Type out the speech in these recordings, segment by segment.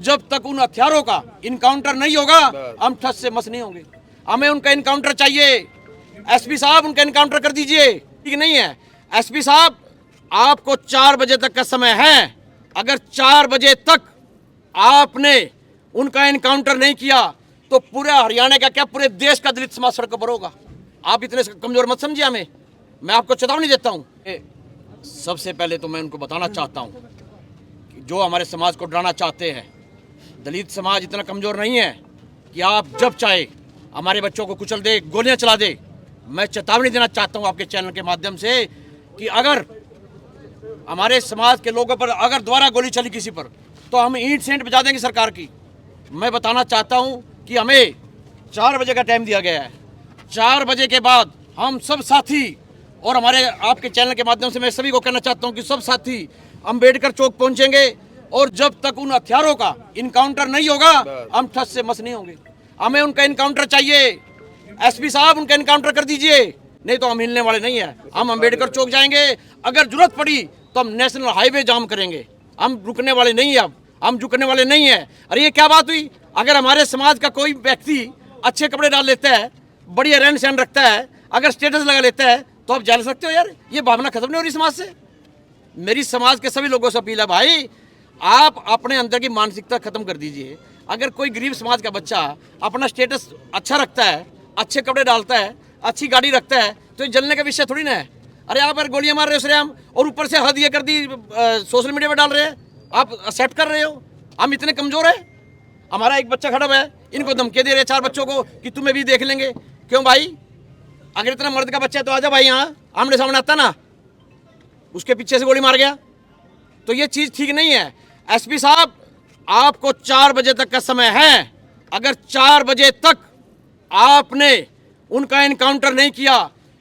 जब तक उन हथियारों का इनकाउंटर नहीं होगा हम ठस से मस नहीं होंगे। हमें उनका इनकाउंटर चाहिए। एसपी साहब उनका इनकाउंटर कर दीजिए। ठीक नहीं है एसपी साहब, आपको 4 बजे तक का समय है। अगर 4 बजे तक आपने उनका इनकाउंटर नहीं किया तो पूरे हरियाणा का क्या पूरे देश का दलित समाज सड़क पर होगा। आप इतने कमजोर मत समझिए हमें। मैं आपको चेतावनी देता हूँ। सबसे पहले तो मैं उनको बताना चाहता हूँ कि जो हमारे समाज को डराना चाहते हैं, दलित समाज इतना कमजोर नहीं है कि आप जब चाहे हमारे बच्चों को कुचल दे, गोलियां चला दे। मैं चेतावनी देना चाहता हूं आपके चैनल के माध्यम से कि अगर हमारे समाज के लोगों पर अगर दोबारा गोली चली किसी पर तो हम ईंट सेंट बजा देंगे सरकार की। मैं बताना चाहता हूं कि हमें 4 बजे का टाइम दिया गया है। 4 बजे के बाद हम सब साथी और हमारे आपके चैनल के माध्यम से मैं सभी को कहना चाहता हूं कि सब साथी अंबेडकर चौक पहुंचेंगे और जब तक उन हथियारों का इनकाउंटर नहीं होगा हम ठस से मस नहीं होंगे। हमें उनका इनकाउंटर चाहिए। एसपी साहब उनका इनकाउंटर कर दीजिए, नहीं तो हम हिलने वाले नहीं है। हम अंबेडकर चौक जाएंगे, अगर जरूरत पड़ी तो हम नेशनल हाईवे जाम करेंगे। हम रुकने वाले नहीं है, अब हम झुकने वाले नहीं है। अरे ये क्या बात हुई? अगर हमारे समाज का कोई व्यक्ति अच्छे कपड़े डाल लेता है, बढ़िया रहन सहन रखता है, अगर स्टेटस लगा लेता है तो आप जा सकते हो यार। ये भावना खत्म नहीं हो रही समाज से। मेरी समाज के सभी लोगों से अपील है, भाई आप अपने अंदर की मानसिकता खत्म कर दीजिए। अगर कोई गरीब समाज का बच्चा अपना स्टेटस अच्छा रखता है, अच्छे कपड़े डालता है, अच्छी गाड़ी रखता है तो ये जलने का विषय थोड़ी ना है। अरे आप अगर गोलियां मार रहे हो श्रेयाम और ऊपर से हद ये कर दी सोशल मीडिया पे डाल रहे हैं, आप एक्सेप्ट कर रहे हो? हम इतने कमजोर है? हमारा एक बच्चा खड़ा है, इनको धमकी दे रहे 4 बच्चों को कि तुम्हें भी देख लेंगे। क्यों भाई? अगर इतना मर्द का बच्चा है तो आजा भाई, यहाँ आमने सामने आता ना, उसके पीछे से गोली मार गया तो ये चीज ठीक नहीं है। एसपी साहब आपको 4 बजे तक का समय है। अगर 4 बजे तक आपने उनका इनकाउंटर नहीं किया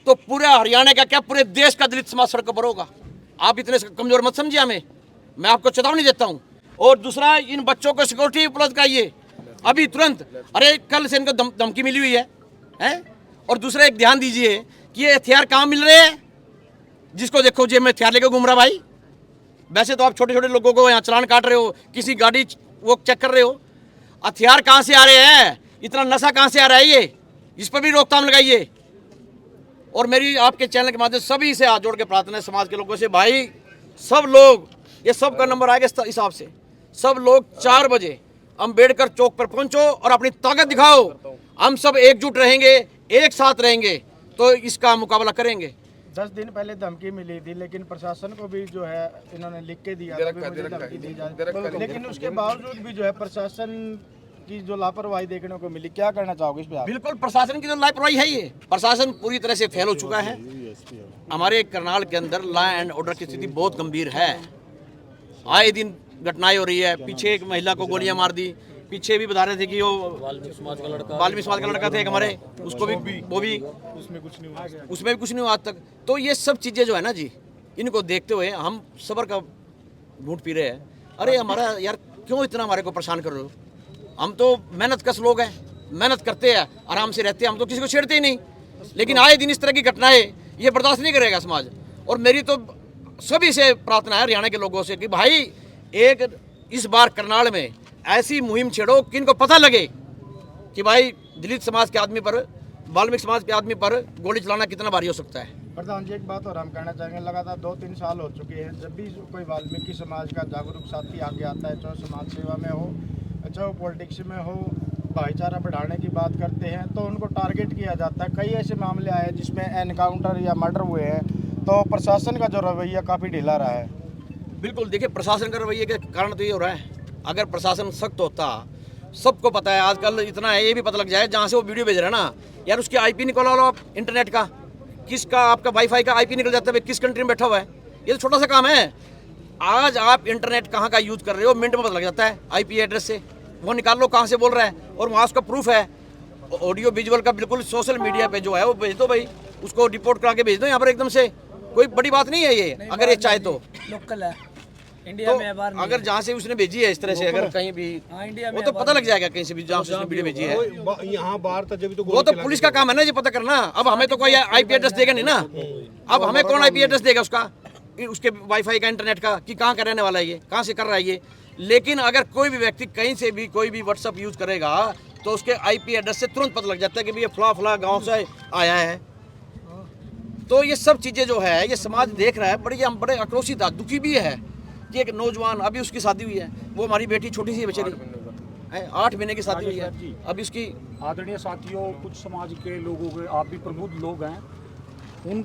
तो पूरे हरियाणा का क्या पूरे देश का दलित समाज सड़क पर होगा। आप इतने कमजोर मत समझिए हमें। मैं आपको चेतावनी देता हूं। और दूसरा, इन बच्चों को सिक्योरिटी उपलब्ध कराइए अभी तुरंत। अरे कल से इनको धमकी मिली हुई है? और दूसरा एक ध्यान दीजिए कि ये हथियार कहाँ मिल रहे हैं। जिसको देखो जेब में हथियार लेकर घूम रहा भाई। वैसे तो आप छोटे छोटे लोगों को यहाँ चलान काट रहे हो, किसी गाड़ी वो चेक कर रहे हो, हथियार कहाँ से आ रहे हैं? इतना नशा कहाँ से आ रहा है? ये इस पर भी रोकथाम लगाइए। और मेरी आपके चैनल के माध्यम से सभी से हाथ जोड़ के प्रार्थना है समाज के लोगों से, भाई सब लोग, ये सब का नंबर आएगा इस हिसाब से, सब लोग 4 बजे अंबेडकर चौक पर पहुंचो और अपनी ताकत दिखाओ। हम सब एकजुट रहेंगे, एक साथ रहेंगे तो इसका मुकाबला करेंगे। 10 दिन पहले धमकी मिली थी, लेकिन प्रशासन को भी जो है इन्होंने लिख के दिया था धमकी दी जाए, लेकिन उसके बावजूद भी जो है प्रशासन की जो लापरवाही देखने को मिली। क्या करना चाहोगे इस पे आप? बिल्कुल प्रशासन की तो लापरवाही है। ये प्रशासन पूरी तरह से फेल हो चुका है। हमारे करनाल के अंदर लॉ एंड ऑर्डर की स्थिति बहुत गंभीर है। आए दिन घटनाएं हो रही है। पीछे एक महिला को गोलियां मार दी, पीछे भी बता रहे थे कि वो वाल्मीकि समाज का लड़का था एक हमारे, उसको भी वो भी उसमें भी कुछ नहीं हुआ आज तक। तो ये सब चीज़ें जो है ना जी, इनको देखते हुए हम सब्र का घूंट पी रहे हैं। अरे हमारा यार क्यों इतना हमारे को परेशान कर रहे हो? हम तो मेहनत कश लोग हैं, मेहनत करते हैं, आराम से रहते हैं, हम तो किसी को छेड़ते ही नहीं। लेकिन आए दिन इस तरह की घटनाएं ये बर्दाश्त नहीं करेगा समाज। और मेरी तो सभी से प्रार्थना है हरियाणा के लोगों से कि भाई एक इस बार करनाल में ऐसी मुहिम छेड़ो कि इनको पता लगे कि भाई दलित समाज के आदमी पर, वाल्मीकि समाज के आदमी पर गोली चलाना कितना भारी हो सकता है। प्रधान जी एक बात और हम कहना चाहेंगे, लगातार 2-3 साल हो चुके हैं, जब भी कोई वाल्मीकि समाज का जागरूक साथी आगे आता है, चाहे समाज सेवा में हो, चाहे पॉलिटिक्स में हो, भाईचारा बढ़ाने की बात करते हैं तो उनको टारगेट किया जाता है। कई ऐसे मामले आए जिसमें एनकाउंटर या मर्डर हुए हैं, तो प्रशासन का जो रवैया काफ़ी ढीला रहा है। बिल्कुल, देखिए प्रशासन का रवैये के कारण तो ये हो रहा है। अगर प्रशासन सख्त होता, सबको पता है आजकल इतना है, ये भी पता लग जाए जहाँ से वो वीडियो भेज रहे हैं ना यार, उसकी आईपी निकलवा लो आप इंटरनेट का, किसका आपका वाईफाई का आईपी निकल जाता है, किस कंट्री में बैठा हुआ है। ये तो छोटा सा काम है। आज आप इंटरनेट कहाँ का यूज़ कर रहे हो मिनट में पता लग जाता है। आईपी एड्रेस से वो निकाल लो कहाँ से बोल रहा है, और वहाँ उसका प्रूफ है, ऑडियो विजुअल का। बिल्कुल सोशल मीडिया पे जो है वो भेज दो भाई, उसको रिपोर्ट करा के भेज दो यहाँ पर एकदम से। कोई बड़ी बात नहीं है ये, अगर ये चाहे तो। लोकल है इंडिया तो में, बाहर नहीं अगर जहाँ से उसने भेजी है इस तरह से, अगर कहीं भी इंडिया वो तो पता लग जाएगा कहीं से भी जहाँ से उसने वीडियो भेजी है। यहाँ बाहर तो जब वो तो पुलिस का काम है ना ये पता करना। अब हमें तो कोई आईपी एड्रेस देगा नहीं ना। अब हमें कौन आईपी एड्रेस देगा उसका, उसके वाईफाई का, इंटरनेट का, कि कहाँ का रहने वाला है ये, कहाँ से कर रहा है ये। लेकिन अगर कोई भी व्यक्ति कहीं से भी कोई भी व्हाट्सअप यूज करेगा तो उसके आईपी एड्रेस से तुरंत पता लग जाता है कि भाई ये फला फला गांव से आया है। तो ये सब चीज़ें जो है ये समाज देख रहा है, हम बड़े आक्रोशित है, दुखी भी है कि एक नौजवान, अभी उसकी शादी हुई है, वो हमारी बेटी छोटी सी बेचारी 8 महीने की शादी हुई है, अभी उसकी। आदरणीय साथियों, कुछ समाज के लोगों के, आप भी प्रबुद्ध लोग हैं, उन